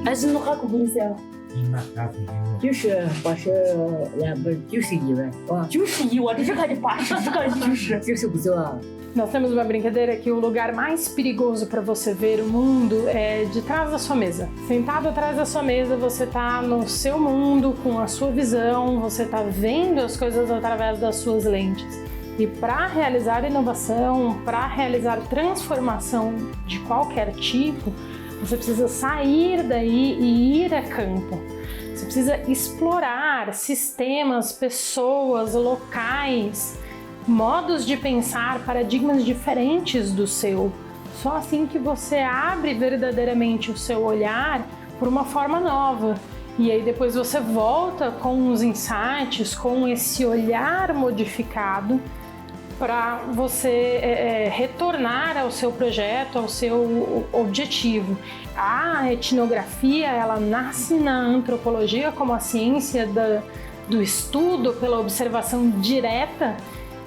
还是弄好个公司啊？就是91万，哇，91万，这是看见80这个就是不错啊。Nós temos uma brincadeira que o lugar mais perigoso para você ver o mundo é de trás da sua mesa. Sentado atrás da sua mesa, você está no seu mundo, com a sua visão, você está vendo as coisas através das suas lentes. E para realizar inovação, para realizar transformação de qualquer tipo, você precisa sair daí e ir a campo. Você precisa explorar sistemas, pessoas, locais, modos de pensar, paradigmas diferentes do seu. Só assim que você abre verdadeiramente o seu olhar por uma forma nova. E aí depois você volta com os insights, com esse olhar modificado para você retornar ao seu projeto, ao seu objetivo. A etnografia, ela nasce na antropologia como a ciência do estudo pela observação direta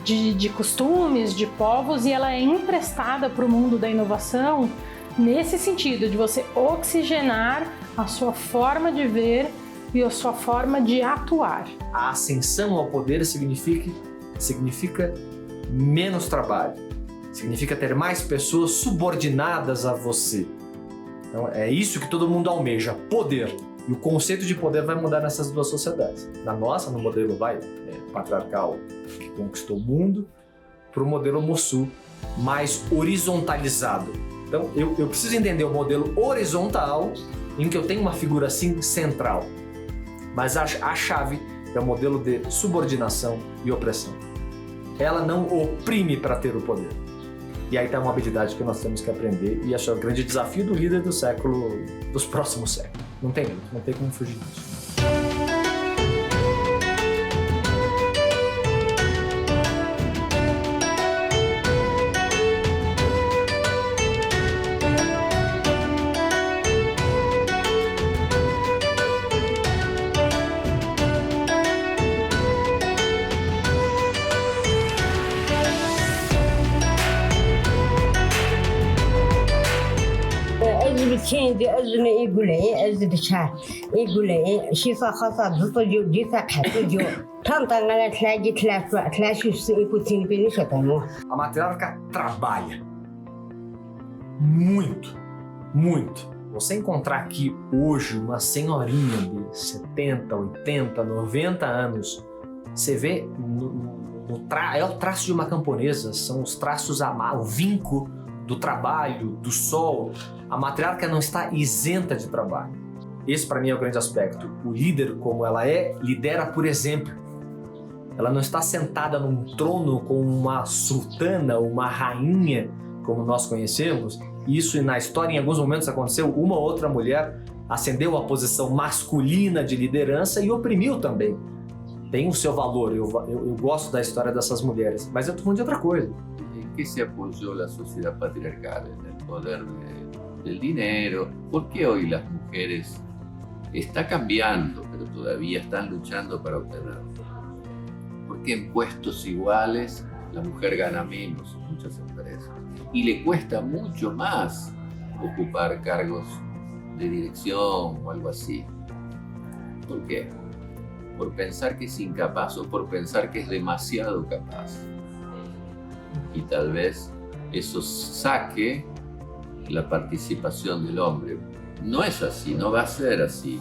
de costumes, de povos, e ela é emprestada para o mundo da inovação nesse sentido, de você oxigenar a sua forma de ver e a sua forma de atuar. A ascensão ao poder significa menos trabalho, significa ter mais pessoas subordinadas a você. Então é isso que todo mundo almeja, poder. E o conceito de poder vai mudar nessas duas sociedades. Na nossa, no modelo patriarcal que conquistou o mundo, para o modelo Mosul mais horizontalizado. Então eu preciso entender o modelo horizontal em que eu tenho uma figura assim central, mas a chave é o modelo de subordinação e opressão. Ela não oprime para ter o poder. E aí está uma habilidade que nós temos que aprender, e acho que é o grande desafio do líder dos próximos séculos. Não tem jeito, não tem como fugir disso. kendi özünü ilgileye, özünü çağır, ilgileye, şifa hasadı tutuyor, disa tutuyor. Tam tangana tlaşı üstü iputini beni şatamı. A matriarca trabalha muito, muito. Você encontrar aqui hoje uma senhorinha de 70, 80, 90 anos, você vê é o traço de uma camponesa, são os traços, o vinco do trabalho, do sol. A matriarca não está isenta de trabalho. Esse para mim é o grande aspecto. O líder, como ela é, lidera por exemplo. Ela não está sentada num trono com uma sultana, uma rainha, como nós conhecemos. Isso na história em alguns momentos aconteceu, uma ou outra mulher ascendeu à posição masculina de liderança e oprimiu também. Tem o seu valor, eu gosto da história dessas mulheres, mas eu estou falando de outra coisa. ¿En qué se apoyó la sociedad patriarcal? En el poder del dinero. ¿Por qué hoy las mujeres está cambiando, pero todavía están luchando para obtenerlo? Porque en puestos iguales la mujer gana menos en muchas empresas y le cuesta mucho más ocupar cargos de dirección o algo así. ¿Por qué? Por pensar que es incapaz o por pensar que es demasiado capaz. Y tal vez eso saque la participación del hombre. No es así, no va a ser así.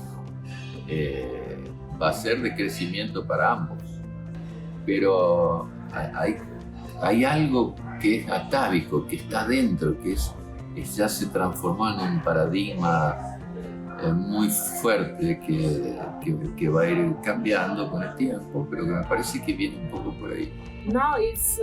Va a ser de crecimiento para ambos. Pero hay algo que es atávico, que está dentro, que ya se transformó en un paradigma muy fuerte que va a ir cambiando con el tiempo, pero que me parece que viene un poco por ahí. Now it's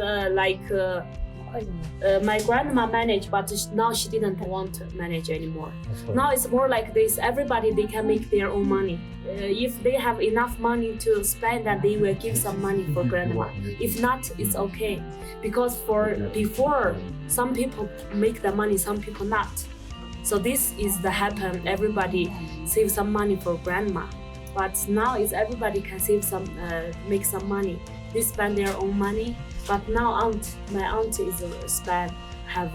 my grandma managed, but now she didn't want to manage anymore. Now it's more like this. Everybody, they can make their own money. If they have enough money to spend, then they will give some money for grandma. If not, it's okay. Because before, some people make the money, some people not. So this is the happen. Everybody save some money for grandma. But now is everybody can save some, make some money. They spend their own money. But now my aunt is have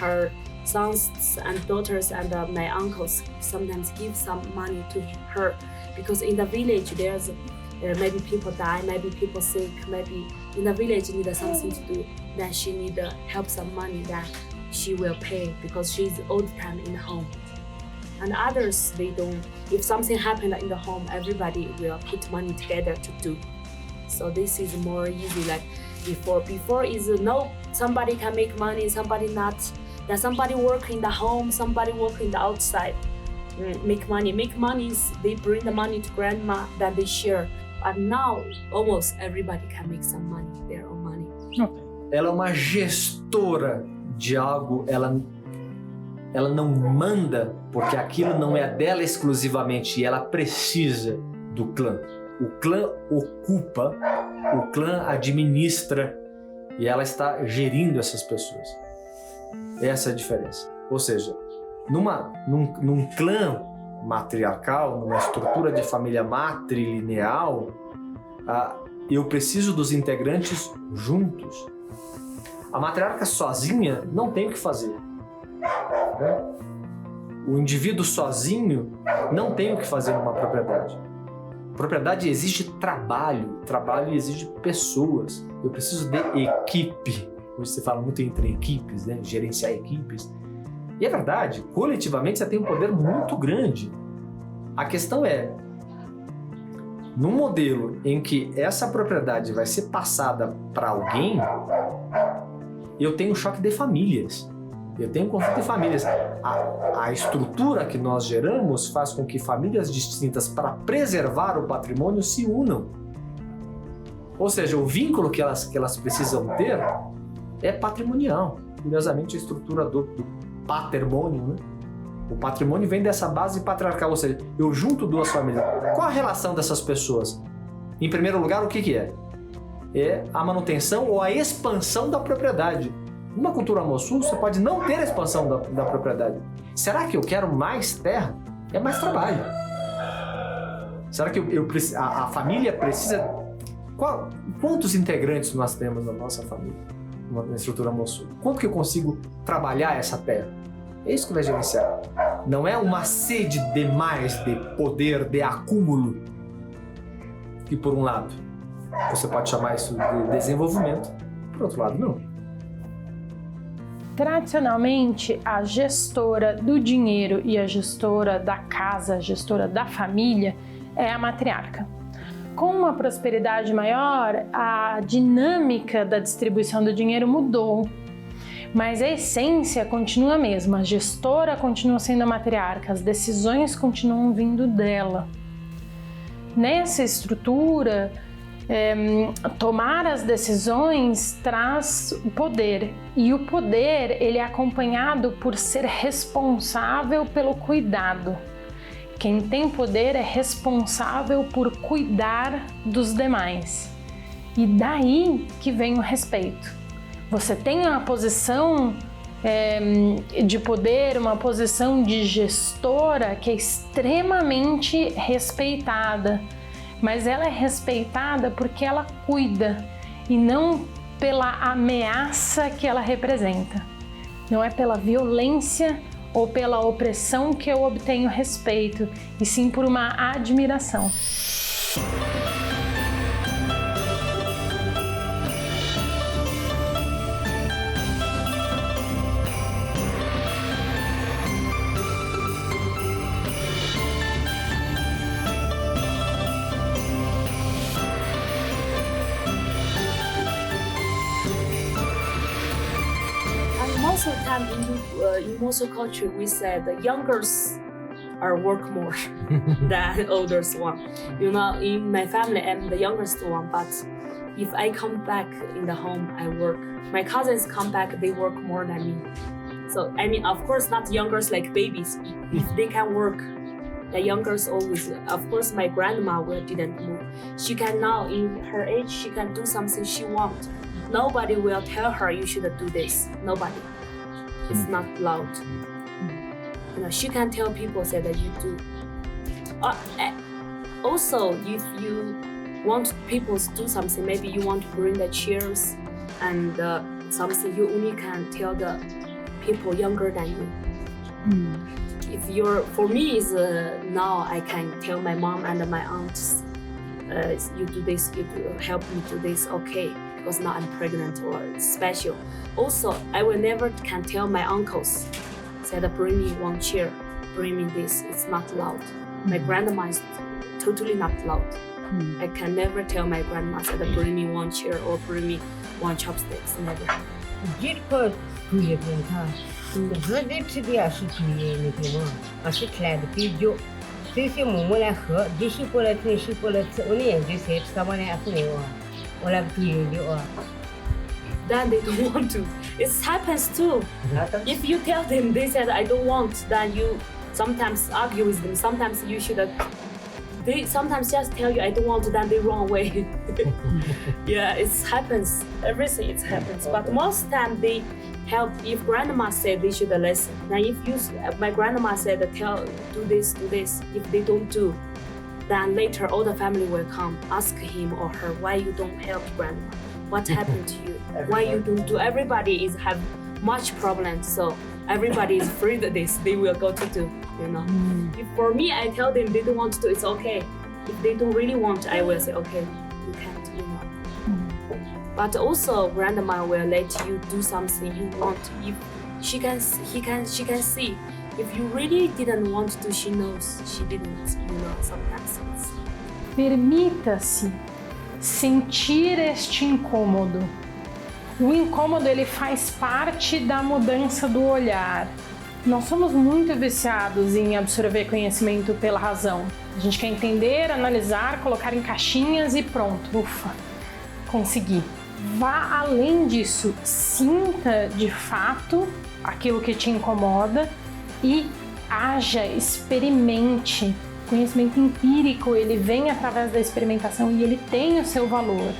her sons and daughters and my uncles sometimes give some money to her, because in the village there's maybe people die, maybe people sick, maybe in the village need something to do. Then she need help some money that she will pay because she's all the time in the home. And others, they don't. If something happened in the home, everybody will put money together to do. So this is more easy. Like before is no, somebody can make money, somebody not. Then somebody work in the home, somebody work in the outside. Make money is they bring the money to grandma, then they share. But now almost everybody can make some money, their own money. Ela é uma gestora de algo, ela não manda porque aquilo não é dela exclusivamente e ela precisa do clã. O clã ocupa, o clã administra e ela está gerindo essas pessoas. Essa é a diferença. Ou seja, num clã matriarcal, numa estrutura de família matrilineal, eu preciso dos integrantes juntos. A matriarca sozinha não tem o que fazer. Né? O indivíduo sozinho não tem o que fazer numa propriedade. Propriedade exige trabalho exige pessoas. Eu preciso de equipe. Hoje se fala muito entre equipes, né? Gerenciar equipes. E é verdade, coletivamente você tem um poder muito grande. A questão é, num modelo em que essa propriedade vai ser passada para alguém, eu tenho um choque de famílias. Eu tenho um conflito de famílias. A estrutura que nós geramos faz com que famílias distintas, para preservar o patrimônio, se unam. Ou seja, o vínculo que elas precisam ter é patrimonial. Curiosamente, a estrutura do patrimônio, né? O patrimônio vem dessa base patriarcal, ou seja, eu junto duas famílias. Qual a relação dessas pessoas? Em primeiro lugar, o que é? É a manutenção ou a expansão da propriedade. Numa cultura Mosul, você pode não ter a expansão da propriedade. Será que eu quero mais terra? É mais trabalho. Será que a família precisa... Quantos integrantes nós temos na nossa família, na estrutura Mosul? Quanto que eu consigo trabalhar essa terra? É isso que vai gerenciar. Não é uma sede demais de poder, de acúmulo. Que por um lado, você pode chamar isso de desenvolvimento, por outro lado, não. Tradicionalmente, a gestora do dinheiro e a gestora da casa, a gestora da família, é a matriarca. Com uma prosperidade maior, a dinâmica da distribuição do dinheiro mudou, mas a essência continua a mesma. A gestora continua sendo a matriarca, as decisões continuam vindo dela. Nessa estrutura, tomar as decisões traz poder, e o poder ele é acompanhado por ser responsável pelo cuidado. Quem tem poder é responsável por cuidar dos demais, e daí que vem o respeito. Você tem uma posição de poder, uma posição de gestora que é extremamente respeitada, mas ela é respeitada porque ela cuida e não pela ameaça que ela representa. Não é pela violência ou pela opressão que eu obtenho respeito, e sim por uma admiração. Most of the time in Mosul culture, we said the youngers are work more than the oldest one. You know, in my family, I'm the youngest one, but if I come back in the home, I work. My cousins come back, they work more than me. So, I mean, of course, not youngers like babies. If they can work, the youngers always, of course, my grandma didn't move. She can now, in her age, she can do something she wants. Nobody will tell her you should do this. Nobody. It's not loud. You know, she can tell people say that you do. Also, if you want people to do something, maybe you want to bring the chairs and something, you only can tell the people younger than you. If for me is now I can tell my mom and my aunts, you do this, you help me do this, okay, because now I'm pregnant or special. Also, I will never can tell my uncles, said bring me one chair, bring me this, it's not loud. My grandma is totally not loud. I can never tell my grandma said bring me one chair or bring me one chopsticks, never. Jirko kuyebunta. Zde tibia shi tuye ni kemo. Ashi klad pijo. Sisi mumula ho, dishi pola oni enje se samane asne wa. Ola tuye jo. Then they don't want to. It happens too. If you tell them they said I don't want, then you sometimes argue with them. Sometimes you should. They sometimes just tell you I don't want, then they run away. Yeah, it happens. Everything it happens. But most time they help. If grandma said they should listen. Now if my grandma said do this. If they don't do, then later all the family will come ask him or her why you don't help grandma. What happened to you? Why you don't do? Everybody have much problems, so everybody is afraid of this. They will go to do, you know. If for me, I tell them they don't want to do, it's okay. If they don't really want, I will say, okay, you can't, you know. But also, grandma will let you do something you want. If he can see. If you really didn't want to, she knows she didn't, you know. Sometimes it's. Permita-se sentir este incômodo. O incômodo ele faz parte da mudança do olhar. Nós somos muito viciados em absorver conhecimento pela razão. A gente quer entender, analisar, colocar em caixinhas e pronto, ufa, consegui. Vá além disso, sinta de fato aquilo que te incomoda e haja, experimente. O conhecimento empírico ele vem através da experimentação e ele tem o seu valor.